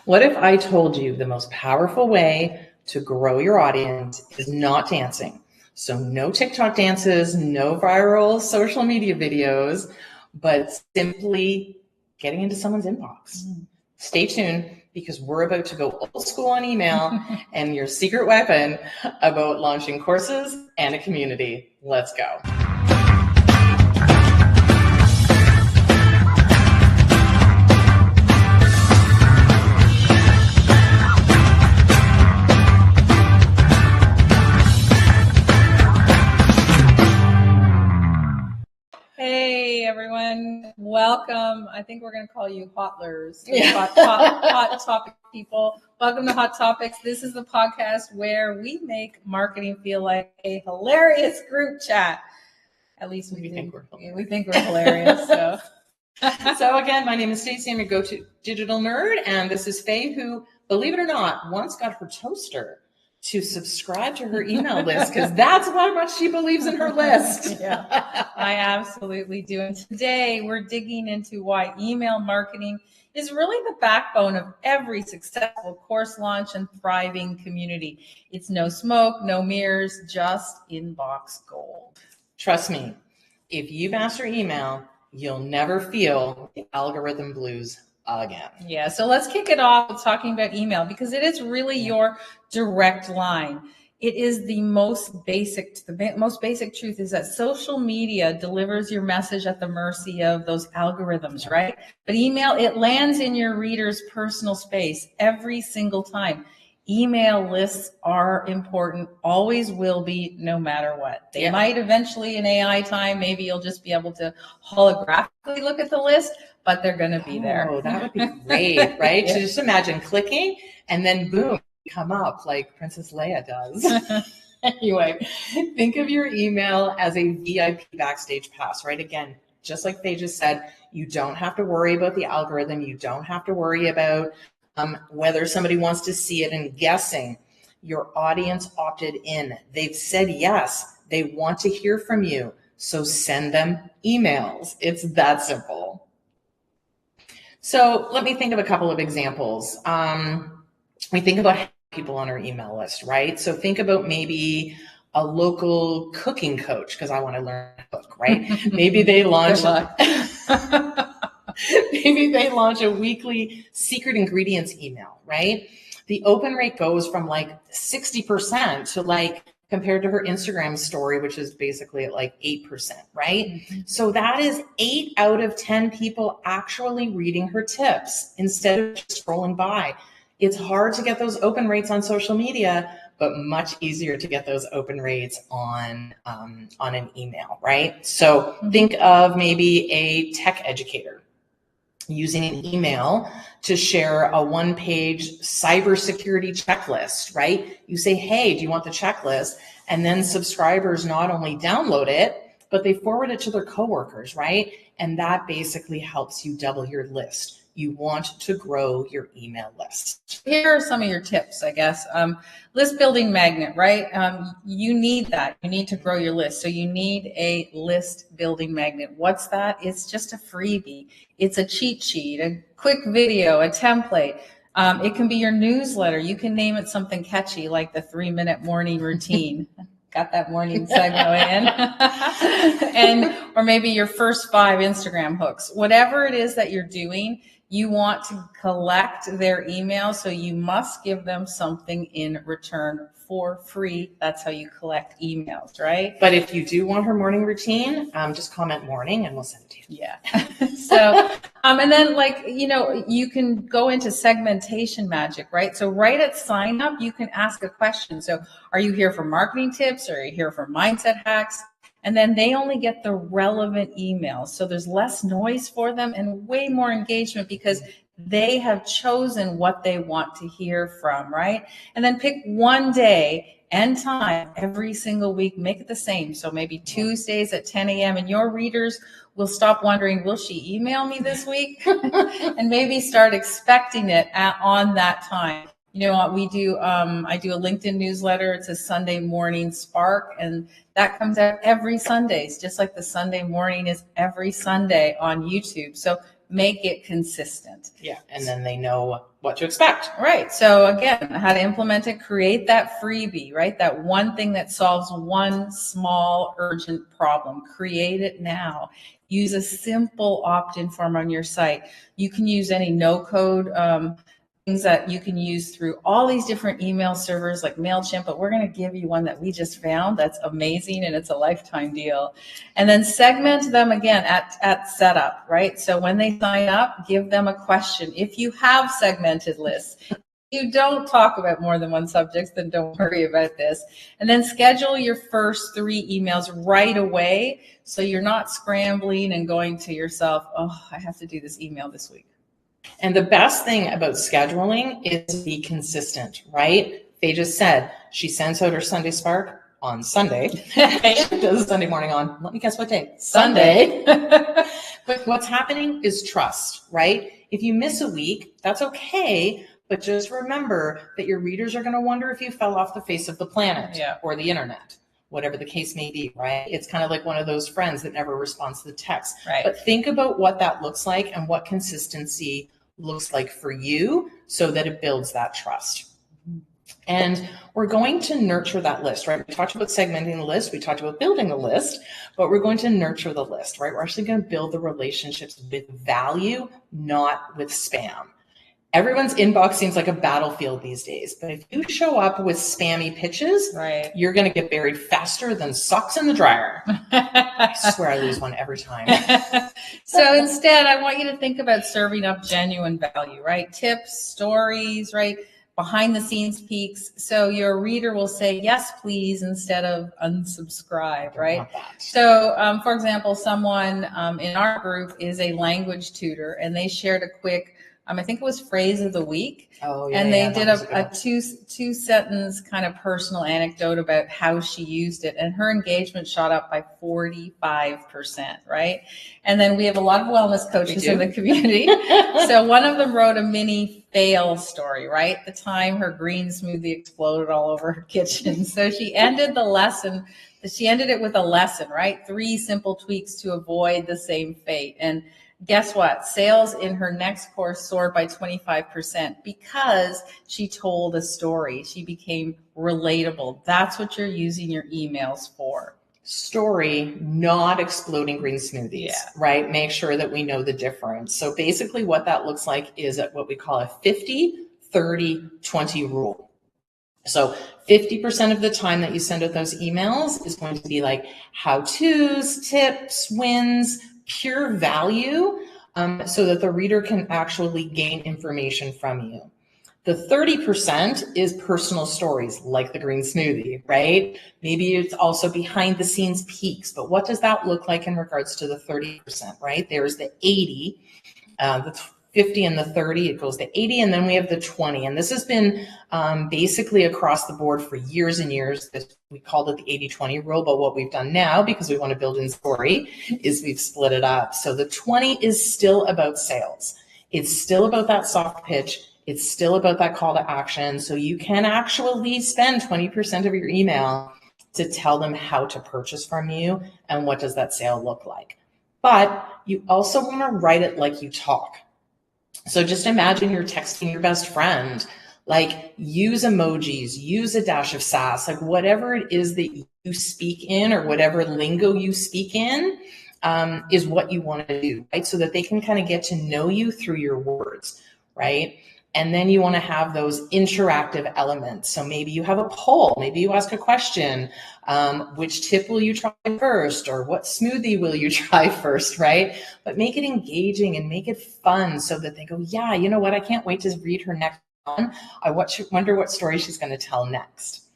What if I told you the most powerful way to grow your audience is not dancing? So no TikTok dances, no viral social media videos, but simply getting into someone's inbox. Stay tuned because we're about to go old school on email and your secret weapon about launching courses and a community. Let's go. Hey everyone, welcome. I think we're going to call you hotlers, hot topic people. Welcome to Hot Topics. This is the podcast where we make marketing feel like a hilarious group chat. At least we think we're hilarious. So. So again, my name is Stacey. I'm your go-to digital nerd, and this is Faye, who, believe it or not, once got her toaster to subscribe to her email list because that's how much she believes in her list. Yeah, I absolutely do. And today we're digging into why email marketing is really the backbone of every successful course launch and thriving community. It's no smoke, no mirrors, just inbox gold. Trust me, if you master email, you'll never feel the algorithm blues again. Yeah, so let's kick it off with talking about email because it is really your direct line. It is the most basic truth is that social media delivers your message at the mercy of those algorithms, right? But email, it lands in your reader's personal space every single time. Email lists are important, always will be, no matter what. They might eventually in AI time, maybe you'll just be able to holographically look at the list, but they're going to be there. Oh, that would be great, right? So just imagine clicking and then boom, come up like Princess Leia does. Anyway, think of your email as a VIP backstage pass, right? Again, just like they just said, you don't have to worry about the algorithm. You don't have to worry about whether somebody wants to see it and guessing. Your audience opted in. They've said yes. They want to hear from you. So send them emails. It's that simple. So let me think of a couple of examples. We think about people on our email list, right? So think about maybe a local cooking coach, because I want to learn to cook, right? Maybe they launch maybe they launch a weekly secret ingredients email, right? The open rate goes from like 60% to like compared to her Instagram story, which is basically at like 8%, right? Mm-hmm. So that is 8 out of 10 people actually reading her tips instead of just scrolling by. It's hard to get those open rates on social media, but much easier to get those open rates on an email, right? So think of maybe a tech educator using an email to share a one-page cybersecurity checklist, right? You say, hey, do you want the checklist? And then subscribers not only download it, but they forward it to their coworkers, right? And that basically helps you double your list. You want to grow your email list. Here are some of your tips, I guess. List building magnet, right? You need that. You need to grow your list. So you need a list building magnet. What's that? It's just a freebie. It's a cheat sheet, a quick video, a template. It can be your newsletter. You can name it something catchy like the 3-minute morning routine. Got that morning segue in. Or maybe your first 5 Instagram hooks. Whatever it is that you're doing, you want to collect their email, so you must give them something in return for free. That's how you collect emails, right? But if you do want her morning routine, just comment morning and we'll send it to you. Yeah. So, and then you can go into segmentation magic, right? So right at sign up, you can ask a question. So are you here for marketing tips? Or are you here for mindset hacks? And then they only get the relevant emails. So there's less noise for them and way more engagement because they have chosen what they want to hear from, right? And then pick one day and time every single week, make it the same. So maybe Tuesdays at 10 a.m. and your readers will stop wondering, will she email me this week? And maybe start expecting it on that time. You know what we do? I do a LinkedIn newsletter. It's a Sunday morning spark, and that comes out every Sundays, just like the Sunday morning is every Sunday on YouTube. So make it consistent. Yeah. And then they know what to expect. Right. So again, how to implement it, create that freebie, right? That one thing that solves one small urgent problem. Create it now. Use a simple opt-in form on your site. You can use any no-code things that you can use through all these different email servers like MailChimp, but we're going to give you one that we just found that's amazing and it's a lifetime deal. And then segment them again at setup, right? So when they sign up, give them a question. If you have segmented lists, you don't talk about more than one subject, then don't worry about this. And then schedule your first 3 emails right away so you're not scrambling and going to yourself, oh, I have to do this email this week. And the best thing about scheduling is to be consistent, right? They just said she sends out her Sunday Spark on Sunday. She does Sunday morning on, let me guess what day? Sunday. But what's happening is trust, right? If you miss a week, that's okay. But just remember that your readers are going to wonder if you fell off the face of the planet or the internet, whatever the case may be, right? It's kind of like one of those friends that never responds to the text. Right. But think about what that looks like and what consistency looks like for you so that it builds that trust. And we're going to nurture that list, right? We talked about segmenting the list. We talked about building the list, but we're going to nurture the list, right? We're actually going to build the relationships with value, not with spam. Everyone's inbox seems like a battlefield these days, but if you show up with spammy pitches, right, you're going to get buried faster than socks in the dryer. I swear I lose one every time. So instead, I want you to think about serving up genuine value, right? Tips, stories, right? Behind the scenes peeks. So your reader will say, yes, please, instead of unsubscribe, right? So for example, someone in our group is a language tutor and they shared a quick I think it was phrase of the week. Oh, yeah, and they did a two sentence kind of personal anecdote about how she used it. And her engagement shot up by 45%, right? And then we have a lot of wellness coaches in the community. So one of them wrote a mini fail story, right? The time her green smoothie exploded all over her kitchen. So she ended it with a lesson, right? 3 simple tweaks to avoid the same fate. And guess what? Sales in her next course soared by 25% because she told a story. She became relatable. That's what you're using your emails for. Story, not exploding green smoothies, right? Make sure that we know the difference. So basically what that looks like is what we call a 50-30-20 rule. So 50% of the time that you send out those emails is going to be like how-tos, tips, wins, pure value, so that the reader can actually gain information from you. The 30% is personal stories like the green smoothie, right? Maybe it's also behind the scenes peaks, but what does that look like in regards to the 30%, right? There's the 80, the 50 and the 30, it goes to 80, and then we have the 20. And this has been basically across the board for years and years. We called it the 80-20 rule, but what we've done now, because we want to build in story, is we've split it up. So the 20 is still about sales. It's still about that soft pitch. It's still about that call to action. So you can actually spend 20% of your email to tell them how to purchase from you and what does that sale look like. But you also want to write it like you talk. So just imagine you're texting your best friend, like use emojis, use a dash of sass, like whatever it is that you speak in or whatever lingo you speak in is what you want to do, right? So that they can kind of get to know you through your words, right? And then you want to have those interactive elements. So maybe you have a poll, maybe you ask a question, which tip will you try first, or what smoothie will you try first, right? But make it engaging and make it fun so that they go, yeah, you know what, I can't wait to read her next one. I wonder what story she's going to tell next.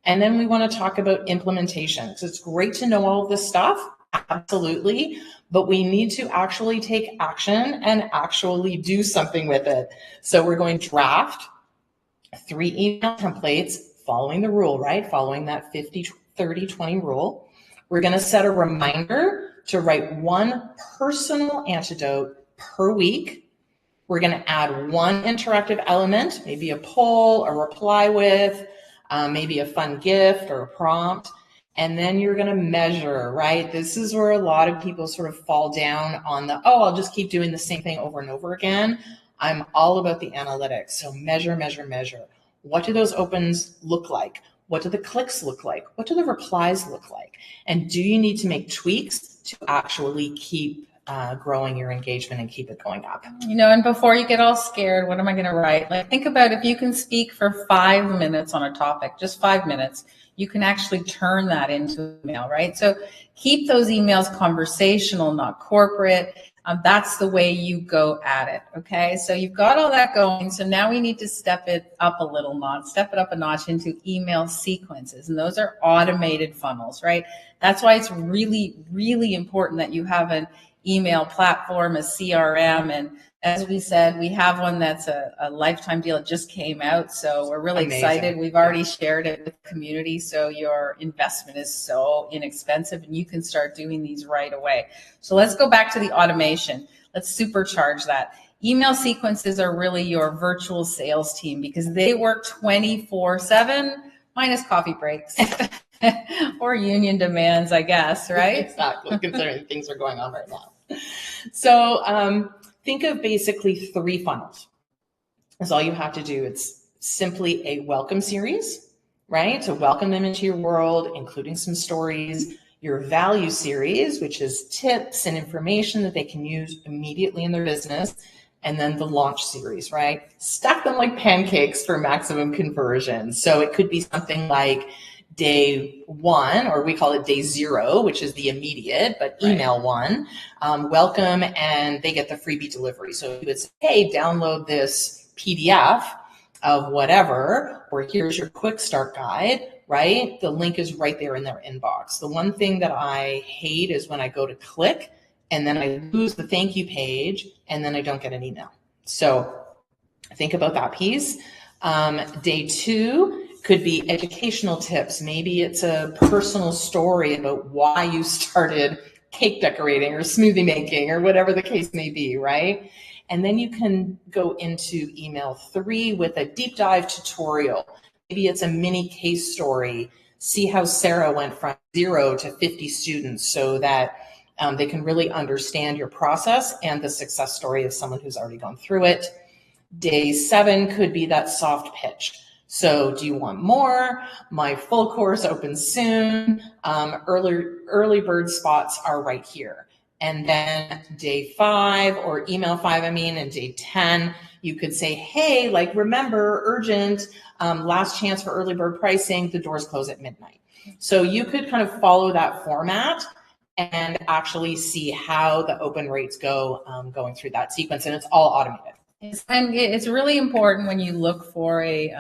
And then we want to talk about implementation. So it's great to know all of this stuff, absolutely, but we need to actually take action and actually do something with it. So we're going to draft 3 email templates following the rule, right? Following that 50-30-20 rule. We're going to set a reminder to write 1 personal antidote per week. We're going to add 1 interactive element, maybe a poll, a reply with, maybe a fun gift or a prompt. And then you're going to measure, right? This is where a lot of people sort of fall down on the, oh, I'll just keep doing the same thing over and over again. I'm all about the analytics. So measure, measure, measure. What do those opens look like? What do the clicks look like? What do the replies look like? And do you need to make tweaks to actually keep growing your engagement and keep it going up? And before you get all scared, what am I going to write? Like, think about if you can speak for 5 minutes on a topic, just 5 minutes, you can actually turn that into email, right? So keep those emails conversational, not corporate. That's the way you go at it. Okay. So you've got all that going. So now we need to step it up a notch into email sequences. And those are automated funnels, right? That's why it's really, really important that you have an email platform, a CRM. And as we said, we have one that's a lifetime deal. It just came out. So we're really excited. We've already shared it with the community. So your investment is so inexpensive and you can start doing these right away. So let's go back to the automation. Let's supercharge that. Email sequences are really your virtual sales team because they work 24/7 minus coffee breaks. Or union demands, I guess, right? Exactly, considering things are going on right now. So think of basically 3 funnels. That's all you have to do. It's simply a welcome series, right? To welcome them into your world, including some stories. Your value series, which is tips and information that they can use immediately in their business. And then the launch series, right? Stack them like pancakes for maximum conversion. So it could be something like day 1, or we call it day 0, which is the immediate, but email 1, welcome, and they get the freebie delivery. So you would say, hey, download this PDF of whatever, or here's your quick start guide, right? The link is right there in their inbox. The one thing that I hate is when I go to click and then I lose the thank you page and then I don't get an email. So think about that piece. Day 2 could be educational tips. Maybe it's a personal story about why you started cake decorating or smoothie making or whatever the case may be, right? And then you can go into email 3 with a deep dive tutorial. Maybe it's a mini case story. See how Sarah went from 0 to 50 students so that they can really understand your process and the success story of someone who's already gone through it. Day 7 could be that soft pitch. So do you want more? My full course opens soon. Early bird spots are right here. And then day 5 or email 5, and day 10, you could say, hey, like, remember, urgent, last chance for early bird pricing, the doors close at midnight. So you could kind of follow that format and actually see how the open rates go going through that sequence. And it's all automated. And it's really important when you look for a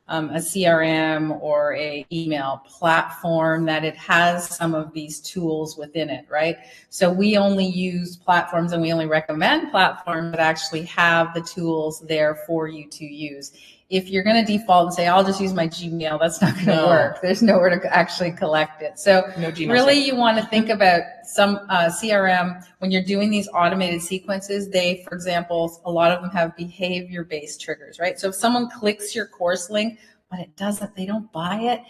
CRM or a email platform that it has some of these tools within it, right? So we only use platforms and we only recommend platforms that actually have the tools there for you to use. If you're going to default and say, I'll just use my Gmail, that's not going to work. There's nowhere to actually collect it. So really you want to think about some CRM when you're doing these automated sequences. They, for example, a lot of them have behavior-based triggers, right? So if someone clicks your course link, but they don't buy it,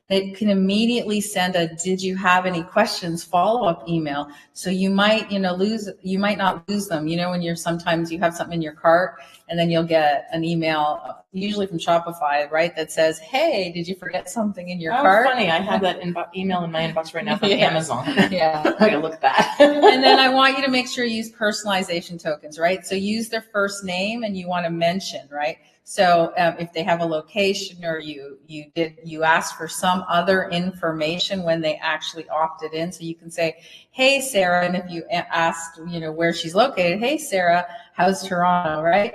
it can immediately send a did you have any questions follow-up email. So you might not lose them. When sometimes you have something in your cart and then you'll get an email, usually from Shopify, right, that says, hey, did you forget something in your cart? Oh, funny. I have that email in my inbox right now from Amazon. Yeah. I gotta look at that. And then I want you to make sure you use personalization tokens, right? So use their first name and you want to mention, right? So if they have a location or you asked for some other information when they actually opted in, so you can say, hey, Sarah, and if you asked, where she's located, hey, Sarah, how's Toronto, right?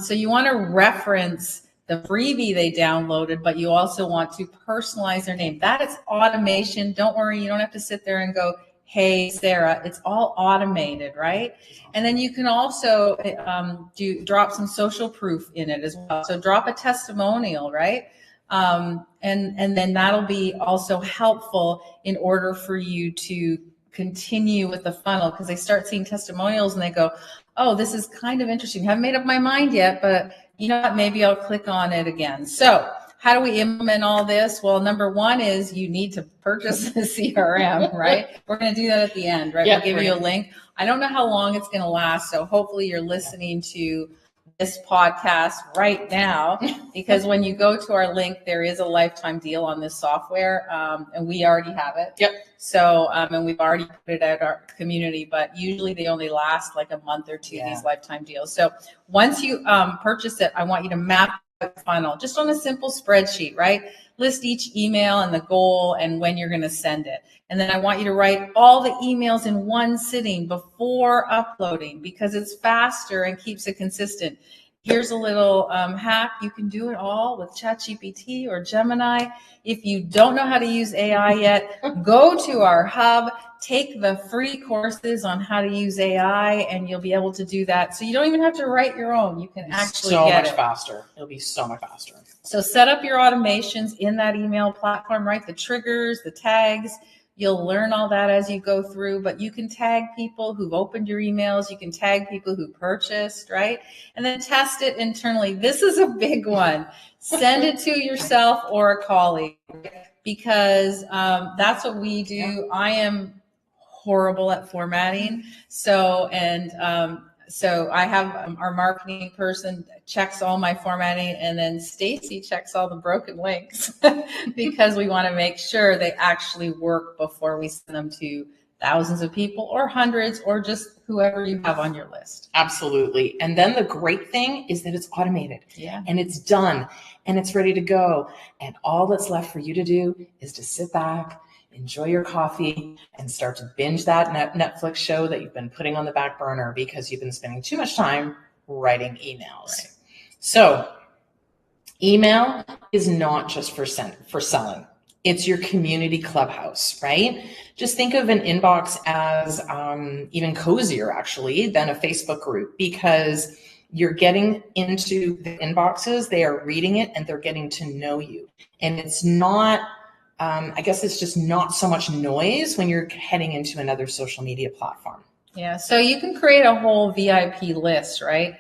So you want to reference the freebie they downloaded, but you also want to personalize their name. That is automation. Don't worry, you don't have to sit there and go, hey, Sarah, it's all automated, right? And then you can also drop some social proof in it as well. So drop a testimonial, right? And then that'll be also helpful in order for you to continue with the funnel, because they start seeing testimonials and they go, oh, this is kind of interesting. I haven't made up my mind yet, but you know what? Maybe I'll click on it again. So how do we implement all this? Well, number one is you need to purchase the CRM, right? We're going to do that at the end, right? Yep, We'll give you a link. I don't know how long it's going to last, so hopefully you're listening to this podcast right now, because when you go to our link, there is a lifetime deal on this software, and we already have it. Yep. So, and we've already put it out our community, but usually they only last like a month or two, these lifetime deals. So once you purchase it, I want you to map out the funnel just on a simple spreadsheet, right? List each email and the goal and when you're going to send it. And then I want you to write all the emails in one sitting before uploading, because it's faster and keeps it consistent. Here's a little hack. You can do it all with ChatGPT or Gemini. If you don't know how to use AI yet, go to our hub, take the free courses on how to use AI, and you'll be able to do that. So you don't even have to write your own. You can actually get it. So much faster. It'll be so much faster. So set up your automations in that email platform, right? The triggers, the tags. You'll learn all that as you go through, but you can tag people who've opened your emails. You can tag people who purchased, right? And then test it internally. This is a big one. Send it to yourself or a colleague, because that's what we do. I am horrible at formatting. So I have our marketing person checks all my formatting, and then Stacy checks all the broken links because we want to make sure they actually work before we send them to thousands of people or hundreds or just whoever you have on your list. Absolutely. And then the great thing is that it's automated. Yeah. And it's done and it's ready to go. And all that's left for you to do is to sit back, enjoy your coffee, and start to binge that Netflix show that you've been putting on the back burner because you've been spending too much time writing emails. Right. So email is not just for selling. It's your community clubhouse, right? Just think of an inbox as even cozier, actually, than a Facebook group, because you're getting into the inboxes, they are reading it, and they're getting to know you. And it's not, I guess it's just not so much noise when you're heading into another social media platform. Yeah, so you can create a whole VIP list, right?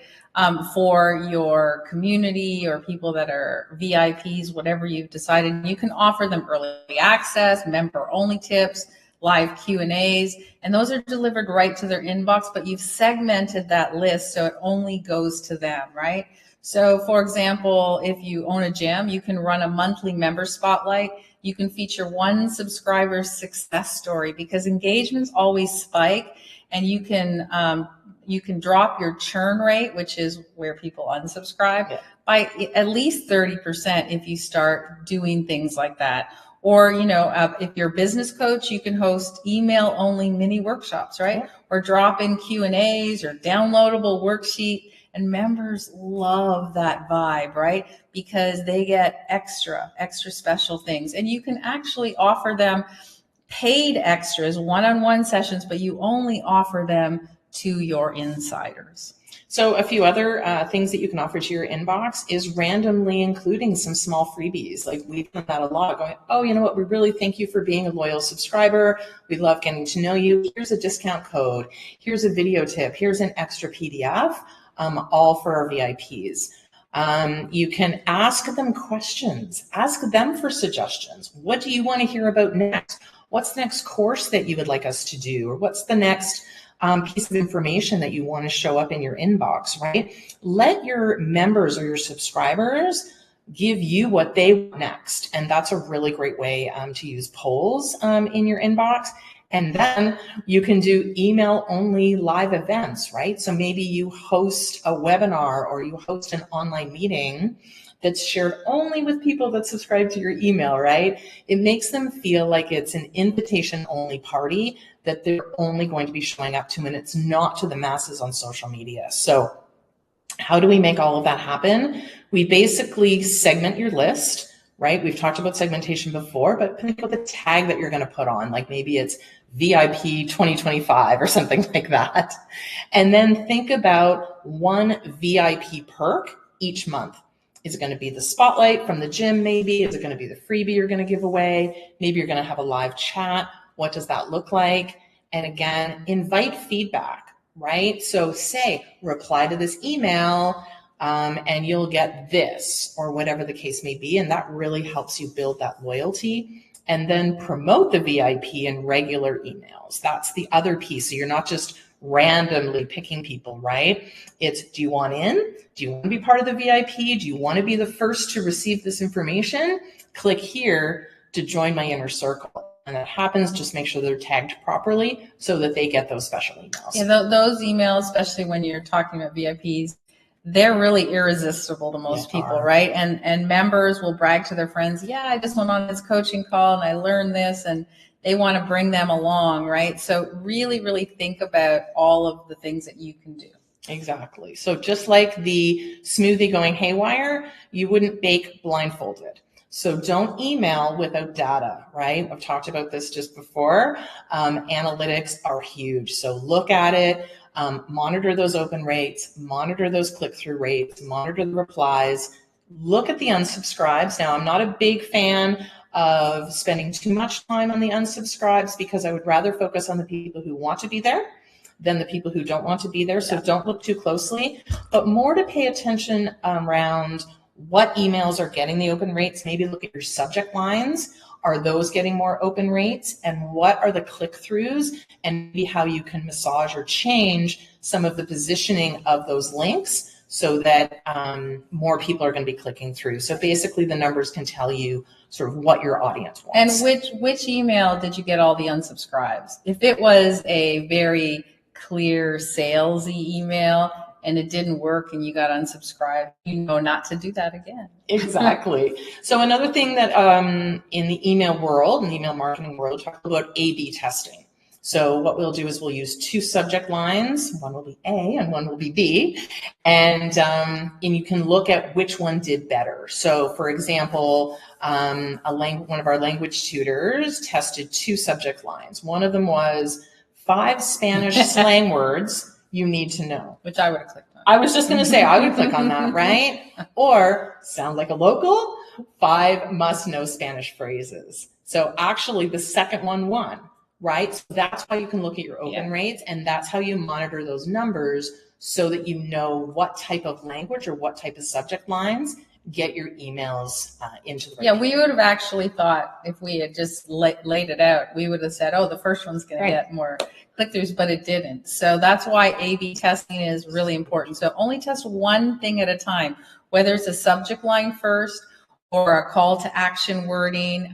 For your community or people that are VIPs, whatever you've decided. You can offer them early access, member-only tips, live Q&As, and those are delivered right to their inbox, but you've segmented that list so it only goes to them, right? So, for example, if you own a gym, you can run a monthly member spotlight. You can feature one subscriber's success story, because engagements always spike, and you can drop your churn rate, which is where people unsubscribe, by at least 30% if you start doing things like that. Or, if you're a business coach, you can host email only mini workshops, right? Yeah. Or drop in Q&As or downloadable worksheet. And members love that vibe, right? Because they get extra special things. And you can actually offer them paid extras, one-on-one sessions, but you only offer them to your insiders. So a few other things that you can offer to your inbox is randomly including some small freebies. Like we've done that a lot, going, oh, you know what, we really thank you for being a loyal subscriber. We love getting to know you. Here's a discount code. Here's a video tip. Here's an extra PDF, all for our VIPs. You can ask them questions. Ask them for suggestions. What do you want to hear about next? What's the next course that you would like us to do? Or what's the next piece of information that you want to show up in your inbox, right? Let your members or your subscribers give you what they want next. And that's a really great way to use polls in your inbox. And then you can do email only live events, right? So maybe you host a webinar or you host an online meeting that's shared only with people that subscribe to your email, right? It makes them feel like it's an invitation only party that they're only going to be showing up to, and it's not to the masses on social media. So how do we make all of that happen? We basically segment your list, right? We've talked about segmentation before, but think about the tag that you're going to put on, like maybe it's VIP 2025 or something like that. And then think about one VIP perk each month. Is it going to be the spotlight from the gym maybe? Is it going to be the freebie you're going to give away? Maybe you're going to have a live chat. What does that look like? And again, invite feedback, right? So say, reply to this email and you'll get this, or whatever the case may be. And that really helps you build that loyalty. And then promote the VIP in regular emails. That's the other piece. So you're not just randomly picking people, right? It's, do you want in? Do you want to be part of the VIP? Do you want to be the first to receive this information? Click here to join my inner circle. And that happens, just make sure they're tagged properly so that they get those special emails. Yeah, those emails, especially when you're talking about VIPs, they're really irresistible to most people, right? And members will brag to their friends, yeah, I just went on this coaching call and I learned this, and they want to bring them along, right? So really, really think about all of the things that you can do. Exactly. So just like the smoothie going haywire, you wouldn't bake blindfolded. So don't email without data, right? I've talked about this just before. Analytics are huge. So look at it. Monitor those open rates, monitor those click-through rates, monitor the replies, look at the unsubscribes. Now, I'm not a big fan of spending too much time on the unsubscribes because I would rather focus on the people who want to be there than the people who don't want to be there. So don't look too closely, but more to pay attention around what emails are getting the open rates. Maybe look at your subject lines. Are those getting more open rates? And what are the click-throughs? And maybe how you can massage or change some of the positioning of those links so that more people are going to be clicking through. So basically the numbers can tell you sort of what your audience wants. And which email did you get all the unsubscribes? If it was a very clear salesy email and it didn't work and you got unsubscribed, you know not to do that again. Exactly. So another thing that in the email world, in the email marketing world, talk about A/B testing. So what we'll do is we'll use two subject lines. One will be A and one will be B. And you can look at which one did better. So for example, one of our language tutors tested two subject lines. One of them was 5 Spanish slang words you need to know. Which I would have clicked on. I was just going to say, I would click on that, right? Or sound like a local, 5 must-know Spanish phrases. So actually the second one won, right? So that's how you can look at your open rates, and that's how you monitor those numbers so that you know what type of language or what type of subject lines get your emails into the right. Yeah, we would have actually thought if we had just laid it out, we would have said, oh, the first one's going to get more click-throughs, but it didn't. So that's why A/B testing is really important. So only test one thing at a time, whether it's a subject line first or a call to action wording.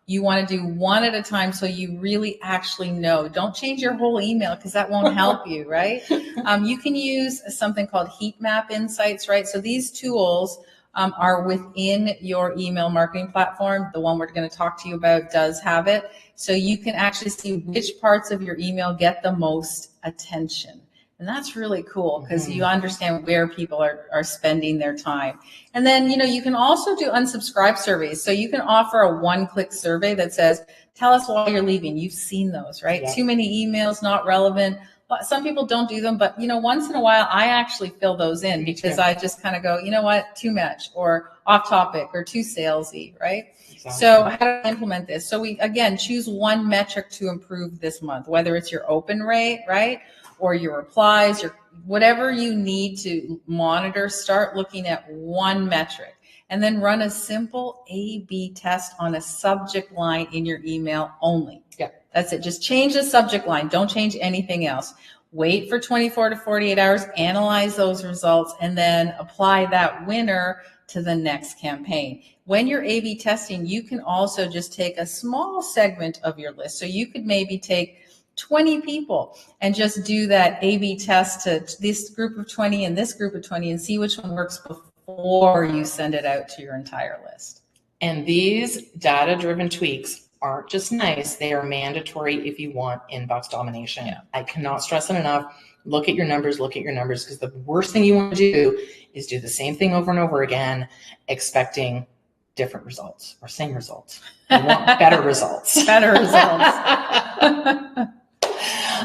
You want to do one at a time so you really actually know. Don't change your whole email because that won't help you, right? You can use something called heat map insights, right? So these tools are within your email marketing platform. The one we're going to talk to you about does have it. So you can actually see which parts of your email get the most attention. And that's really cool because you understand where people are spending their time. And then, you can also do unsubscribe surveys. So you can offer a one-click survey that says, tell us why you're leaving. You've seen those, right? Yeah. Too many emails, not relevant. Some people don't do them, but once in a while, I actually fill those in because I just kind of go, you know what, too much or off topic or too salesy, right? Exactly. So how do I implement this? So we, again, choose one metric to improve this month, whether it's your open rate, right? Or your replies, or whatever you need to monitor, start looking at one metric and then run a simple A/B test on a subject line in your email only. Yeah. That's it. Just change the subject line. Don't change anything else. Wait for 24 to 48 hours, analyze those results, and then apply that winner to the next campaign. When you're A/B testing, you can also just take a small segment of your list. So you could maybe take 20 people and just do that A/B test to this group of 20 and this group of 20 and see which one works before you send it out to your entire list. And these data-driven tweaks aren't just nice, they are mandatory if you want inbox domination. Yeah. I cannot stress it enough. Look at your numbers, because the worst thing you want to do is do the same thing over and over again, expecting different results or same results. You want better results. Better results.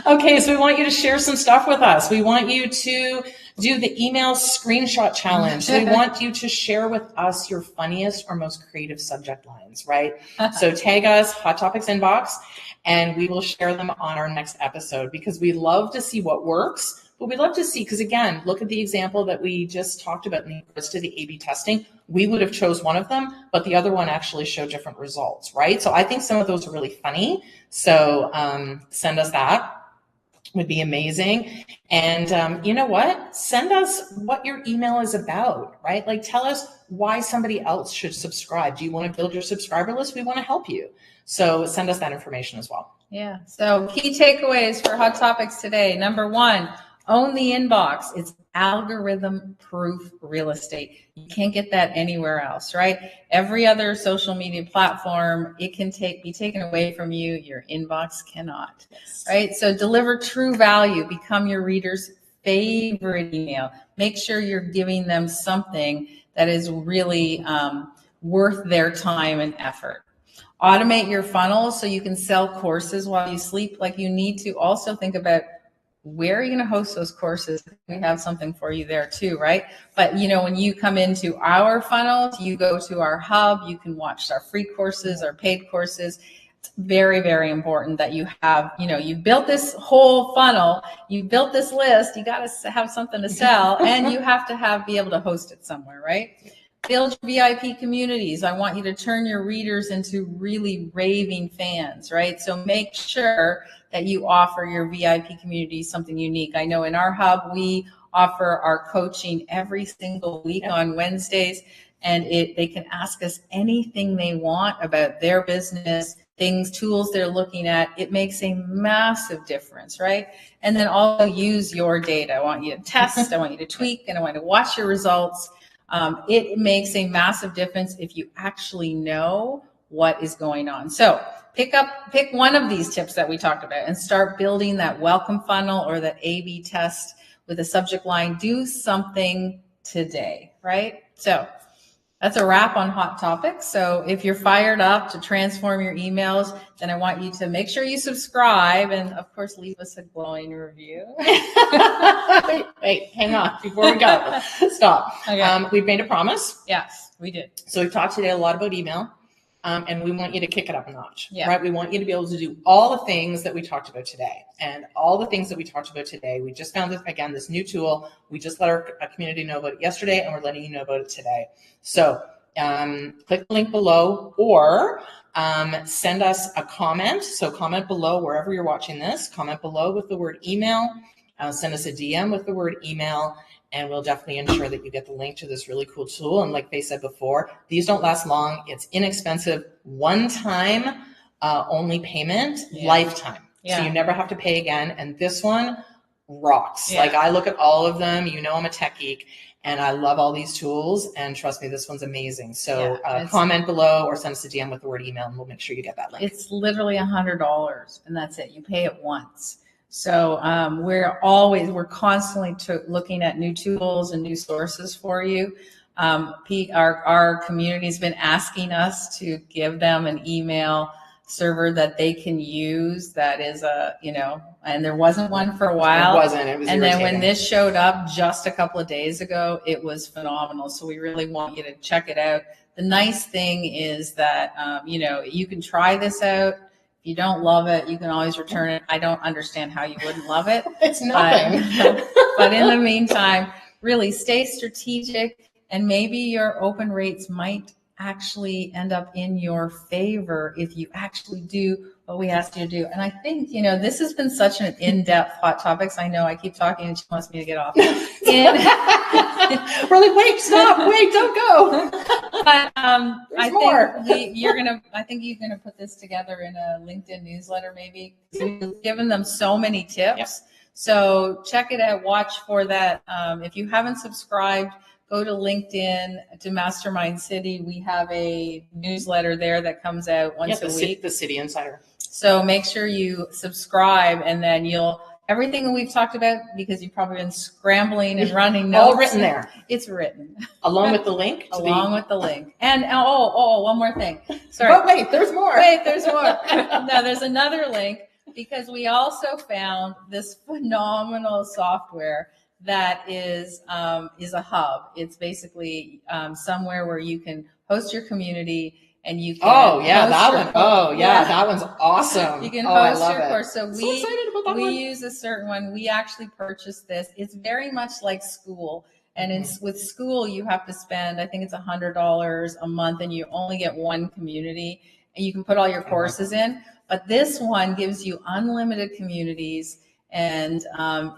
Okay, so we want you to share some stuff with us. We want you to do the email screenshot challenge. We want you to share with us your funniest or most creative subject lines, right? So tag us, Hot Topics Inbox, and we will share them on our next episode because we love to see what works, But we'd love to see, because again, look at the example that we just talked about in regards to the A/B testing. We would have chose one of them, but the other one actually showed different results, right? So I think some of those are really funny. So send us that. Would be amazing. And you know what? Send us what your email is about, right? Like tell us why somebody else should subscribe. Do you want to build your subscriber list? We want to help you. So send us that information as well. Yeah. So key takeaways for Hot Topics today. Number one, own the inbox. It's algorithm proof real estate. You can't get that anywhere else, right? Every other social media platform, it can be taken away from you. Your inbox cannot, right? So deliver true value. Become your reader's favorite email. Make sure you're giving them something that is really worth their time and effort. Automate your funnel so you can sell courses while you sleep like you need to. Also think about where are you going to host those courses? We have something for you there too, right? But when you come into our funnels, you go to our hub, you can watch our free courses, our paid courses. It's very, very important that you have, you built this whole funnel, you built this list, you got to have something to sell, and you have to be able to host it somewhere, right? Build VIP communities. I want you to turn your readers into really raving fans, right? So make sure that you offer your VIP community something unique. I know in our hub, we offer our coaching every single week on Wednesdays, and they can ask us anything they want about their business, things, tools they're looking at. It makes a massive difference, right? And then also use your data. I want you to test, I want you to tweak, and I want to watch your results. It makes a massive difference if you actually know what is going on. So pick one of these tips that we talked about and start building that welcome funnel or that A/B test with a subject line. Do something today, right? So that's a wrap on Hot Topics. So if you're fired up to transform your emails, then I want you to make sure you subscribe and, of course, leave us a glowing review. Wait, hang on before we go. Stop. Okay. We've made a promise. Yes, we did. So we've talked today a lot about email. And we want you to kick it up a notch, Yeah. right? We want you to be able to do all the things that we talked about today. And all the things that we talked about today, we just found this new tool. We just let our community know about it yesterday, and we're letting you know about it today. So click the link below or send us a comment. So comment below wherever you're watching this. Comment below with the word email. Send us a DM with the word email. And we'll definitely ensure that you get the link to this really cool tool. And like they said before, these don't last long. It's inexpensive, one-time only payment, lifetime. Yeah. So you never have to pay again. And this one rocks. Yeah. Like I look at all of them, I'm a tech geek and I love all these tools. And trust me, this one's amazing. So comment below or send us a DM with the word email and we'll make sure you get that link. It's literally $100 and that's it. You pay it once. So we're constantly looking at new tools and new sources for you. Pete, our community's been asking us to give them an email server that they can use. That is and there wasn't one for a while. It wasn't. It was irritating. Then when this showed up just a couple of days ago, it was phenomenal. So we really want you to check it out. The nice thing is that you can try this out. If you don't love it, you can always return it. I don't understand how you wouldn't love it. It's nothing. But in the meantime, really stay strategic and maybe your open rates might actually end up in your favor if you actually do what we asked you to do. And I think, this has been such an in-depth Hot Topics. I know I keep talking and she wants me to get off. We're like, wait, stop, wait, don't go. But I think you're gonna put this together in a LinkedIn newsletter, maybe. You've given them so many tips. Yep. So check it out, watch for that. If you haven't subscribed, go to LinkedIn to Mastermind City. We have a newsletter there that comes out once a week. The City Insider. So make sure you subscribe and then everything that we've talked about, because you've probably been scrambling and running notes. All written there. It's written. Along with the link? With the link. And one more thing. Sorry. But wait, there's more. No, there's another link because we also found this phenomenal software that is a hub. It's basically somewhere where you can host your community. and you can Oh yeah, host that your one. Oh yeah, that one's awesome. You can I host love your it. course. So So excited about that we one. use a certain one. We actually purchased this. It's very much like school. And with school, you have to spend, I think it's $100 a month, and you only get one community, and you can put all your courses in. But this one gives you unlimited communities, and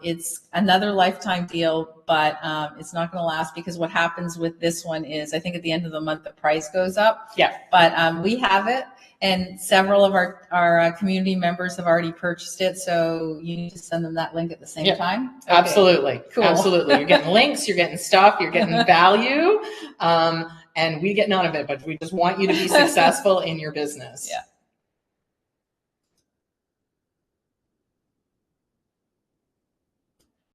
it's another lifetime deal, but it's not going to last, because what happens with this one is, I think at the end of the month, the price goes up. Yeah. But we have it, and several of our community members have already purchased it. So you need to send them that link at the same time. Okay. Absolutely. Cool. Absolutely. You're getting links, you're getting stuff, you're getting value. And we get none of it, but we just want you to be successful in your business. Yeah.